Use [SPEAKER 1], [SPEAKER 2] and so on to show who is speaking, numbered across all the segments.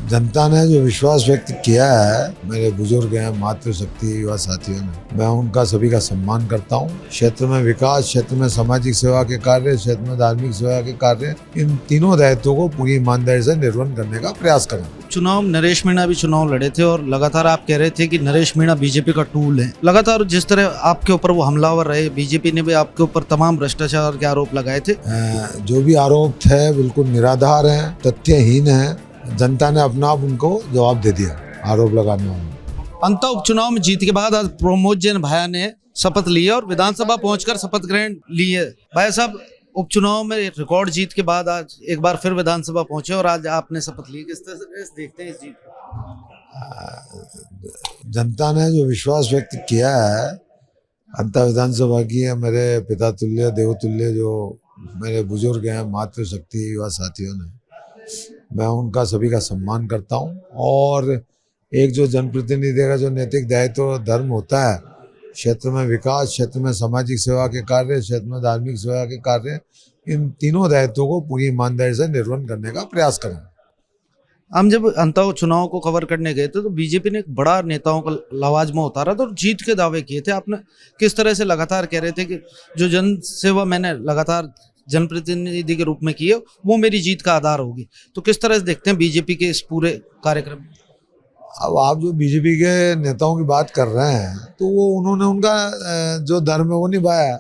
[SPEAKER 1] जनता ने जो विश्वास व्यक्त किया है, मेरे बुजुर्ग हैं, मातृशक्ति युवा साथियों ने, मैं उनका सभी का सम्मान करता हूँ। क्षेत्र में विकास, क्षेत्र में सामाजिक सेवा के कार्य, क्षेत्र में धार्मिक सेवा के कार्य, इन तीनों दायित्वों को पूरी ईमानदारी से निर्वहन करने का प्रयास करूँगा।
[SPEAKER 2] चुनाव नरेश मीणा भी चुनाव लड़े थे और लगातार आप कह रहे थे कि नरेश मीणा बीजेपी का टूल है। लगातार जिस तरह आपके ऊपर वो हमलावर रहे, बीजेपी ने भी आपके ऊपर तमाम भ्रष्टाचार के आरोप लगाए थे।
[SPEAKER 1] जो भी आरोप थे बिल्कुल निराधार हैं, तथ्यहीन हैं। जनता ने अपना आप उनको जवाब दे दिया आरोप लगाने वालों।
[SPEAKER 2] अंता उपचुनाव में जीत के बाद आज प्रमोद जैन भाया ने शपथ ली और विधानसभा पहुंचकर शपथ ग्रहण ली है। भाई साहब, उपचुनाव में रिकॉर्ड जीत के बाद आज एक बार फिर विधानसभा पहुंचे और आज आपने शपथ ली, किस तरह से देखते हैं इस जीत को?
[SPEAKER 1] जनता ने जो विश्वास व्यक्त किया है अंता विधानसभा की है, मेरे पिता तुल्य देवतुल्य जो मेरे बुजुर्ग हैं, मातृशक्ति युवा साथियों ने, मैं उनका सभी का सम्मान करता हूं। और एक जो जनप्रतिनिधि का जो नैतिक दायित्व और धर्म होता है, क्षेत्र में विकास, क्षेत्र में सामाजिक सेवा के कार्य, क्षेत्र में धार्मिक सेवा के कार्य, इन तीनों दायित्वों को पूरी ईमानदारी से निर्वहन करने का प्रयास करूँगा।
[SPEAKER 2] हम जब अंता चुनाव को कवर करने गए थे तो बीजेपी ने एक बड़ा नेताओं का लवाजमा उतारा था और जीत के दावे किए थे। आपने किस तरह से लगातार कह रहे थे कि जो जन सेवा मैंने लगातार जनप्रतिनिधि के रूप में की है वो मेरी जीत का आधार होगी, तो किस तरह से देखते हैं बीजेपी के इस पूरे कार्यक्रम?
[SPEAKER 1] अब आप जो बीजेपी के नेताओं की बात कर रहे हैं तो वो उन्होंने उनका जो धर्म है वो निभाया।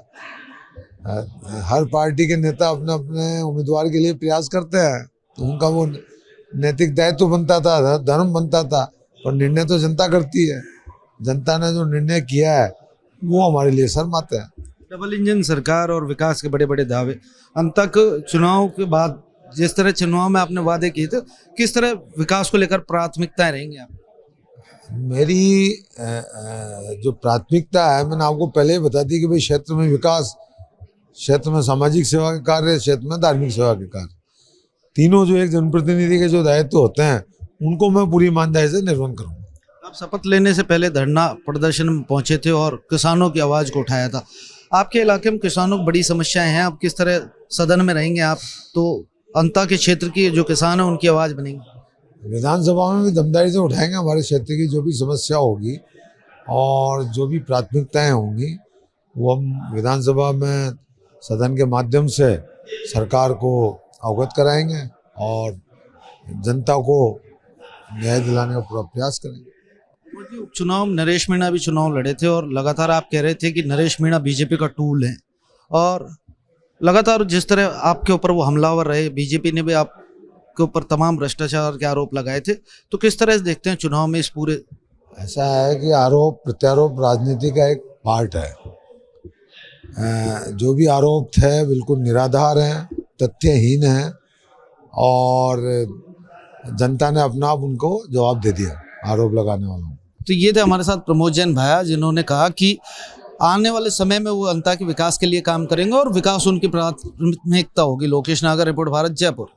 [SPEAKER 1] हर पार्टी के नेता अपने अपने उम्मीदवार के लिए प्रयास करते हैं, तो उनका वो नैतिक दायित्व बनता था, धर्म बनता था, पर निर्णय तो जनता करती है। जनता ने जो निर्णय किया है वो हमारे लिए शर्माते हैं।
[SPEAKER 2] डबल इंजन सरकार और विकास के बड़े बड़े दावे, अंत तक चुनाव के बाद जिस तरह चुनाव में आपने वादे किए थे, किस तरह विकास को लेकर प्राथमिकताएं रहेंगी आप?
[SPEAKER 1] मेरी जो प्राथमिकता है मैंने आपको पहले ही बता दी कि भाई क्षेत्र में विकास, क्षेत्र में सामाजिक सेवा के कार्य, क्षेत्र में धार्मिक सेवा के कार्य, तीनों जो एक जनप्रतिनिधि के जो दायित्व होते हैं उनको मैं पूरी ईमानदारी से निर्वहन करूँगा।
[SPEAKER 2] आप शपथ लेने से पहले धरना प्रदर्शन में पहुंचे थे और किसानों की आवाज़ को उठाया था। आपके इलाके में किसानों की बड़ी समस्याएं हैं, आप किस तरह सदन में रहेंगे? आप तो अंता के क्षेत्र की जो किसान है उनकी आवाज़ बनेंगी।
[SPEAKER 1] विधानसभा में भी दमदारी से उठाएंगे हमारे क्षेत्र की जो भी समस्या होगी और जो भी प्राथमिकताएं होंगी वो हम विधानसभा में सदन के माध्यम से सरकार को अवगत कराएंगे और जनता को न्याय दिलाने का पूरा प्रयास करेंगे।
[SPEAKER 2] उपचुनाव नरेश मीणा भी चुनाव लड़े थे और लगातार आप कह रहे थे कि नरेश मीणा बीजेपी का टूल है और लगातार जिस तरह आपके ऊपर वो हमलावर रहे, बीजेपी ने भी आपके ऊपर तमाम भ्रष्टाचार के आरोप लगाए थे, तो किस तरह से देखते हैं चुनाव में इस पूरे?
[SPEAKER 1] ऐसा है कि आरोप प्रत्यारोप राजनीति का एक पार्ट है। जो भी आरोप थे बिल्कुल निराधार हैं, तथ्यहीन हैं और जनता ने अपना आप उनको जवाब दे दिया आरोप लगाने वालों।
[SPEAKER 2] तो ये थे हमारे साथ प्रमोद जैन भाया, जिन्होंने कहा कि आने वाले समय में वो अंता के विकास के लिए काम करेंगे और विकास उनकी प्राथमिकता होगी। लोकेश नागर, रिपोर्ट भारत, जयपुर।